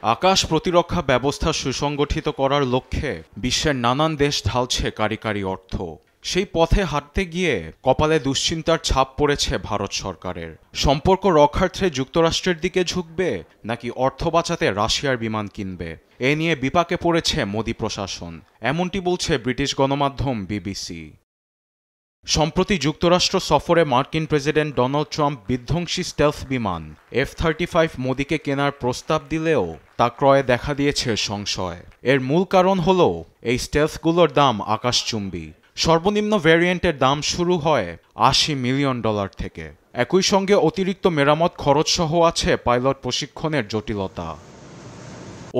আকাশ প্রতিরক্ষা ব্যবস্থা সুসংগঠিত করার লক্ষ্যে বিশ্বের নানান দেশ ঢালছে কারিগরি অর্থ। সেই পথে হাঁটতে গিয়ে কপালে দুশ্চিন্তার ছাপ পড়েছে ভারত সরকারের। সম্পর্ক রক্ষার্থে যুক্তরাষ্ট্রের দিকে ঝুঁকবে নাকি অর্থ বাঁচাতে রাশিয়ার বিমান কিনবে, এ নিয়ে বিপাকে পড়েছে মোদি প্রশাসন, এমনটি বলছে ব্রিটিশ গণমাধ্যম বিবিসি। সম্প্রতি যুক্তরাষ্ট্র সফরে মার্কিন প্রেসিডেন্ট ডোনাল্ড ট্রাম্প বিধ্বংসী স্টেলথ বিমান F-35 মোদিকে কেনার প্রস্তাব দিলেও তা ক্রয়ে দেখা দিয়েছে সংশয়। এর মূল কারণ হল এই স্টেলথগুলোর দাম আকাশচুম্বী। সর্বনিম্ন ভ্যারিয়েন্টের দাম শুরু হয় $80 মিলিয়ন থেকে। একই সঙ্গে অতিরিক্ত মেরামত খরচসহ আছে পাইলট প্রশিক্ষণের জটিলতা।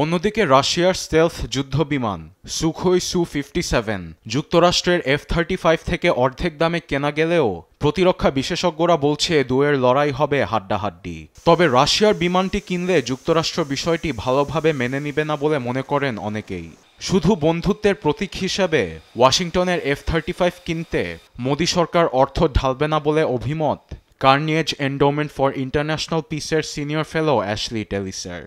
অন্যদিকে রাশিয়ার স্টেলথ যুদ্ধবিমান সুখোই Su-57 যুক্তরাষ্ট্রের F-35 থেকে অর্ধেক দামে কেনা গেলেও প্রতিরক্ষা বিশেষজ্ঞরা বলছে দুয়ের লড়াই হবে হাড্ডাহাড্ডি। তবে রাশিয়ার বিমানটি কিনলে যুক্তরাষ্ট্র বিষয়টি ভালোভাবে মেনে নিবে না বলে মনে করেন অনেকেই। শুধু বন্ধুত্বের প্রতীক হিসেবে ওয়াশিংটনের F-35 কিনতে মোদি সরকার অর্থ ঢালবে না বলে অভিমত কার্নিয়েজ এন্ডোমেন্ট ফর ইন্টারন্যাশনাল পিসের সিনিয়র ফেলো অ্যাশলি টেলিসের।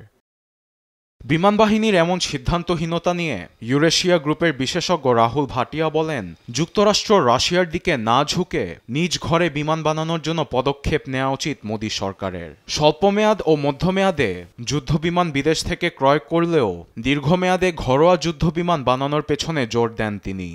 বিমানবাহিনীর এমন সিদ্ধান্তহীনতা নিয়ে ইউরেশিয়া গ্রুপের বিশেষজ্ঞ রাহুল ভাটিয়া বলেন, যুক্তরাষ্ট্র রাশিয়ার দিকে না ঝুঁকে নিজ ঘরে বিমান বানানোর জন্য পদক্ষেপ নেওয়া উচিত মোদি সরকারের। স্বল্পমেয়াদ ও মধ্যমেয়াদে যুদ্ধবিমান বিদেশ থেকে ক্রয় করলেও দীর্ঘমেয়াদে ঘরোয়া যুদ্ধবিমান বানানোর পেছনে জোর দেন তিনি।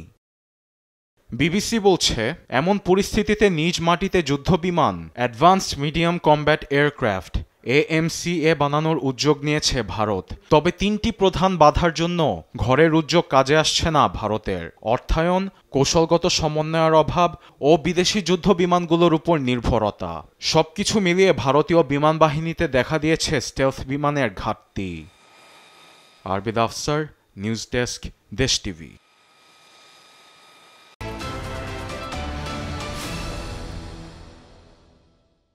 বিবিসি বলছে, এমন পরিস্থিতিতে নিজ মাটিতে যুদ্ধবিমান advanced medium combat aircraft AMCA বানানোর উদ্যোগ নিয়েছে ভারত। তবে তিনটি প্রধান বাধার জন্য ঘরের উদ্যোগ কাজে আসছে না ভারতের: অর্থায়ন, কৌশলগত সমন্বয়ের অভাব ও বিদেশি যুদ্ধ বিমানগুলোর উপর নির্ভরতা। সবকিছু মিলিয়ে ভারতীয় বিমান বাহিনীতে দেখা দিয়েছে স্টেলথ বিমানের ঘাটতি। আরবিদ আফসার, নিউজ ডেস্ক, দেশ টিভি।